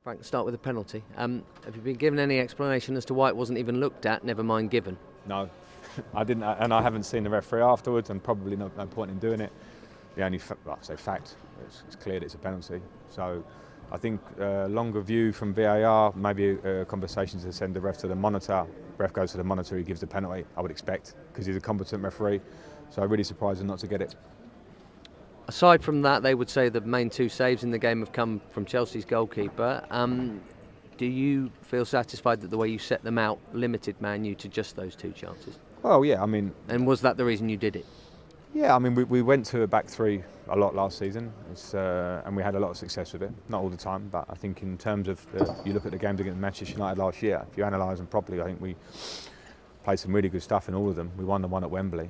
Frank, start with a penalty. Have you been given any explanation as to why it wasn't even looked at, never mind given? No, I didn't, and I haven't seen the referee afterwards, and probably no point in doing it. The only fact, it's clear that it's a penalty. So I think longer view from VAR, maybe conversations to send the ref to the monitor. Ref goes to the monitor, he gives the penalty, I would expect, because he's a competent referee. So I'm really surprised not to get it. Aside from that, they would say the main two saves in the game have come from Chelsea's goalkeeper. Do you feel satisfied that the way you set them out limited Man U to just those two chances? Well, yeah, I mean... And was that the reason you did it? Yeah, I mean, we went to a back three a lot last season, and we had a lot of success with it. Not all the time, but I think in terms of, you look at the games against Manchester United last year, if you analyse them properly, I think we played some really good stuff in all of them. We won the one at Wembley.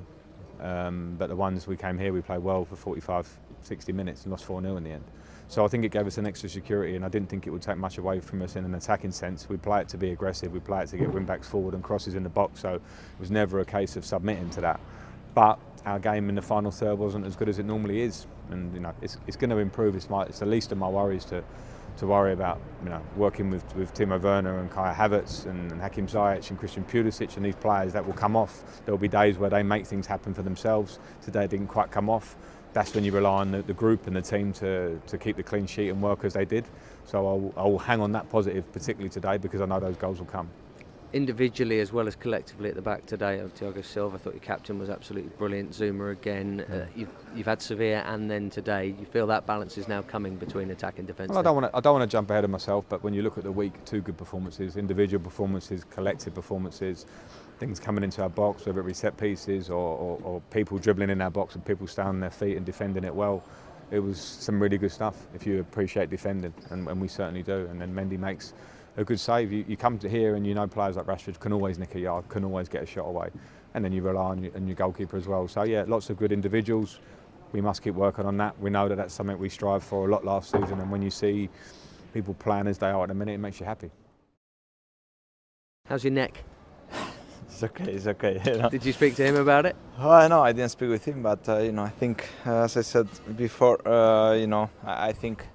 But the ones we came here, we played well for 45, 60 minutes and lost 4-0 in the end. So I think it gave us an extra security, and I didn't think it would take much away from us in an attacking sense. We play it to be aggressive, we play it to get wing-backs forward and crosses in the box, so it was never a case of submitting to that. But our game in the final third wasn't as good as it normally is, and you know it's going to improve. It's the least of my worries to worry about, you know, working with Timo Werner and Kai Havertz and Hakim Ziyech and Christian Pulisic and these players that will come off. There will be days where they make things happen for themselves. Today it didn't quite come off. That's when you rely on the group and the team to keep the clean sheet and work as they did. So I will hang on that positive, particularly today, because I know those goals will come. Individually as well as collectively at the back today, Thiago Silva, I thought your captain was absolutely brilliant. Zuma again. You've had Sevilla and then today. You feel that balance is now coming between attack and defence? Well, I don't want to jump ahead of myself, but when you look at the week, two good performances, individual performances, collective performances, things coming into our box, whether it be set pieces or people dribbling in our box and people standing on their feet and defending it well. It was some really good stuff if you appreciate defending, and we certainly do. And then Mendy makes a good save. You come to here and you know players like Rashford can always nick a yard, can always get a shot away, and then you rely on your goalkeeper as well. So yeah, lots of good individuals. We must keep working on that. We know that that's something we strive for a lot last season, and when you see people playing as they are at the minute, it makes you happy. How's your neck? It's okay. You know. Did you speak to him about it? No, I didn't speak with him, but you know, I think, as I said before, you know, I think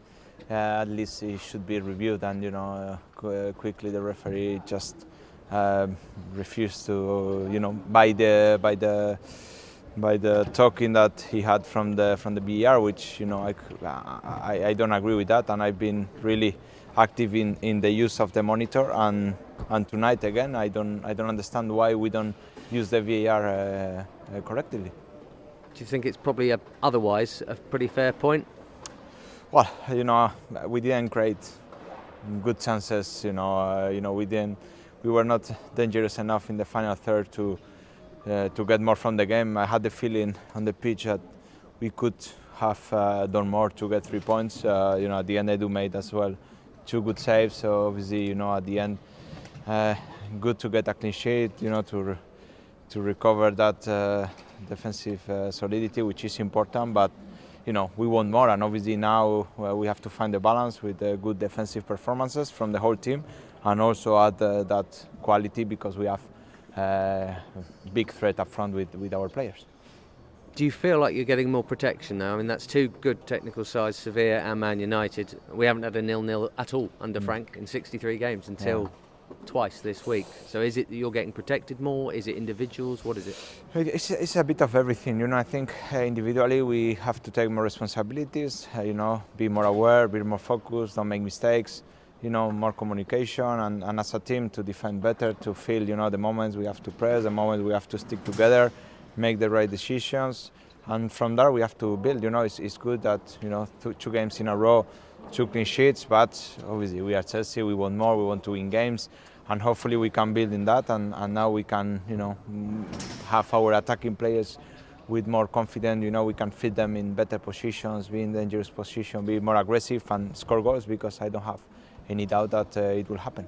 at least it should be reviewed, and you know, quickly the referee just refused to, you know, by the talking that he had from the VAR, which, you know, I don't agree with that, and I've been really active in the use of the monitor, and tonight again I don't understand why we don't use the VAR correctly. Do you think it's probably otherwise a pretty fair point? Well, you know, we didn't create good chances. You know, we were not dangerous enough in the final third to get more from the game. I had the feeling on the pitch that we could have done more to get 3 points. You know, at the end Edu made as well 2 good saves. So obviously, you know, at the end, good to get a clean sheet. You know, to recover that defensive solidity, which is important, but. You know, we want more, and obviously now we have to find the balance with good defensive performances from the whole team, and also add that quality, because we have a big threat up front with our players. Do you feel like you're getting more protection now? I mean, that's 2 good technical sides, Sevilla and Man United. We haven't had a 0-0 at all under Frank in 63 games until twice this week. So is it that you're getting protected more? Is it individuals? What is it? It's a bit of everything. You know, I think individually we have to take more responsibilities, you know, be more aware, be more focused, don't make mistakes, you know, more communication, and as a team to defend better, to feel, you know, the moments we have to press, the moments we have to stick together, make the right decisions, and from there we have to build. You know, it's good that, you know, 2 games in a row, 2 clean sheets, but obviously we are Chelsea, we want more, we want to win games, and hopefully we can build in that, and now we can, you know, have our attacking players with more confidence. You know, we can fit them in better positions, be in dangerous position, be more aggressive and score goals, because I don't have any doubt that it will happen.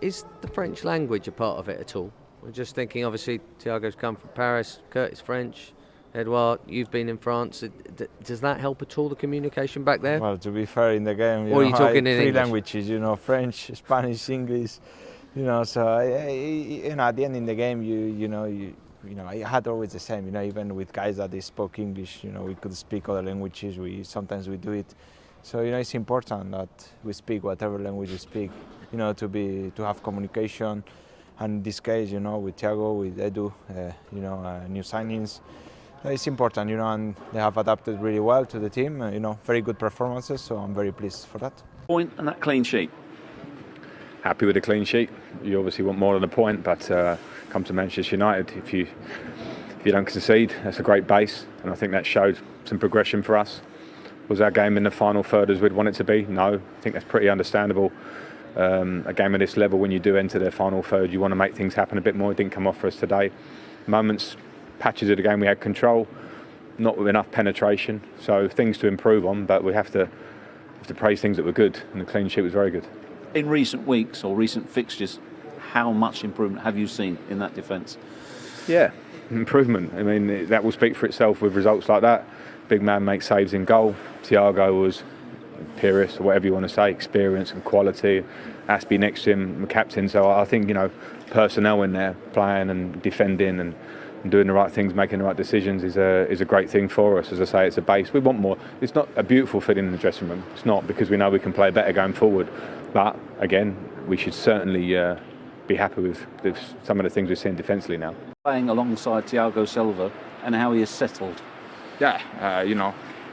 Is the French language a part of it at all? We're just thinking, obviously, Thiago's come from Paris, Kurt is French, Edouard, you've been in France. Does that help at all, the communication back there? Well, to be fair, in the game, or are you talking in 3 English? languages, you know, French, Spanish, English, you know. So, you know, at the end in the game, you know, I had always the same. You know, even with guys that they spoke English, you know, we could speak other languages. Sometimes we do it So it's important that we speak whatever language we speak, to have communication. And in this case, with Thiago, with Edu, new signings, it's important, and they have adapted really well to the team. Very good performances, so I'm very pleased for that. Point and that clean sheet. Happy with the clean sheet. You obviously want more than a point, but come to Manchester United, if you don't concede, that's a great base, and I think that showed some progression for us. Was our game in the final third as we'd want it to be? No, I think that's pretty understandable. A game of this level, when you do enter their final third, you want to make things happen a bit more. It didn't come off for us today. Moments, patches of the game we had control, not with enough penetration, so things to improve on, but we have to praise things that were good, and the clean sheet was very good. In recent weeks or recent fixtures, how much improvement have you seen in that defence? Yeah, improvement. I mean, that will speak for itself with results like that. Big man makes saves in goal. Thiago was imperious, or whatever you want to say, experience and quality. Aspie next to him, the captain. So I think, personnel in there, playing and defending and doing the right things, making the right decisions is a great thing for us. As I say, it's a base. We want more. It's not a beautiful fit in the dressing room. It's not, because we know we can play better going forward. But again, we should certainly be happy with some of the things we're seeing defensively now. Playing alongside Thiago Silva and how he has settled. Yeah,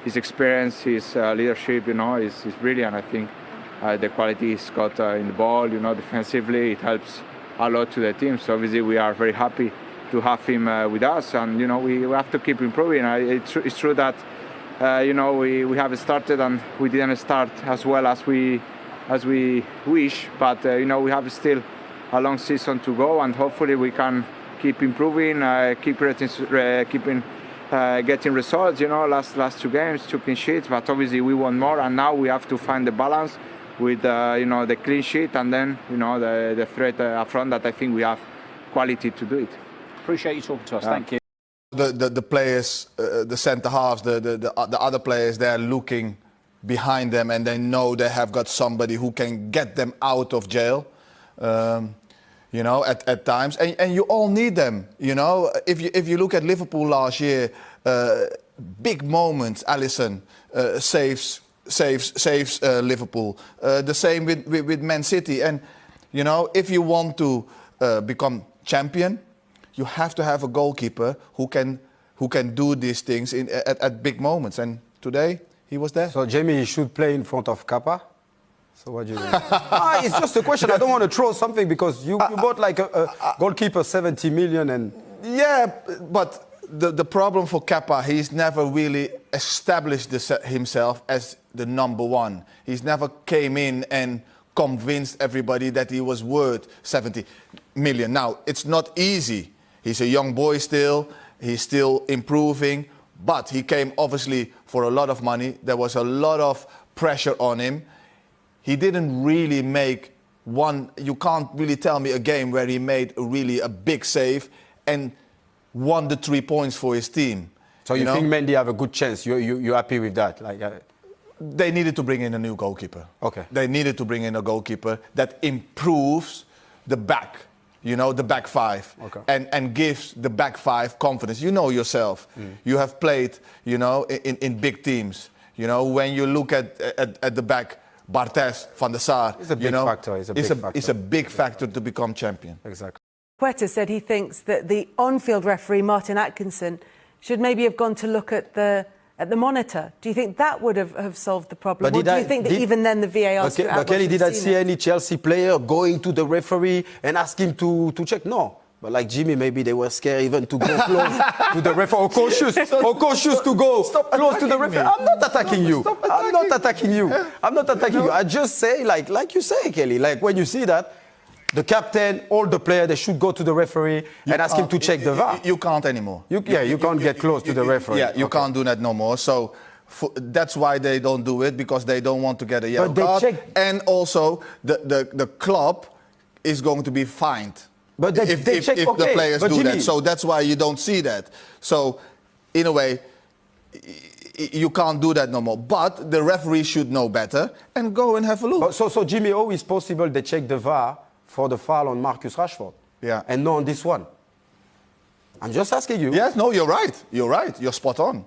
his experience, his leadership, is brilliant. I think the quality he's got in the ball, defensively, it helps a lot to the team. So obviously we are very happy to have him with us, and we have to keep improving. It's true that we have started and we didn't start as well as we wish, but we have still a long season to go, and hopefully we can keep improving, getting results. Last 2 games, 2 clean sheets, but obviously we want more, and now we have to find the balance with the clean sheet, and then the threat up front, that I think we have quality to do it. Appreciate you talking to us. Thank you. The players, the centre halves, the other players, they're looking behind them, and they know they have got somebody who can get them out of jail. At times, and you all need them. If you look at Liverpool last year, big moments. Alisson saves Liverpool. The same with Man City. And if you want to become champion, you have to have a goalkeeper who can do these things at big moments. And today he was there. So Jamie should play in front of Kappa. So what do you think? It's just a question. I don't want to throw something, because you bought like a goalkeeper 70 million and... Yeah, but the problem for Kepa, he's never really established himself as the number one. He's never came in and convinced everybody that he was worth 70 million. Now, it's not easy. He's a young boy still. He's still improving. But he came obviously for a lot of money. There was a lot of pressure on him. He didn't really make one... You can't really tell me a game where he made really a big save and won the 3 points for his team. So you think Mendy have a good chance? You're happy with that? They needed to bring in a new goalkeeper. Okay. They needed to bring in a goalkeeper that improves the back, the back five, okay, and gives the back five confidence. You know yourself. You have played, in big teams. When you look at the back, Barthez, Van der Sar, it's a big factor. It's a big factor to become champion. Exactly. Quetta said he thinks that the on-field referee, Martin Atkinson, should maybe have gone to look at the monitor. Do you think that would have solved the problem? Or do you think that even then the VAR... But Kelly, did I see any Chelsea player going to the referee and ask him to check? No. But like Jimmy, maybe they were scared even to go close to the referee, or cautious to go close to the referee. I'm not attacking you. I'm not attacking you. I'm not attacking you. I just say, like you say, Kelly, like when you see that, the captain, all the players, they should go to the referee and ask him to check the VAR. You can't anymore. You can't get close to the referee. Yeah, you can't do that no more. So that's why they don't do it, because they don't want to get a yellow card. And also, the club is going to be fined. But if the players do that. So that's why you don't see that. So, in a way, you can't do that no more. But the referee should know better and go and have a look. So Jimmy, how is possible they check the VAR for the foul on Marcus Rashford? Yeah. And not on this one? I'm just asking you. Yes, no, you're right. You're right. You're spot on.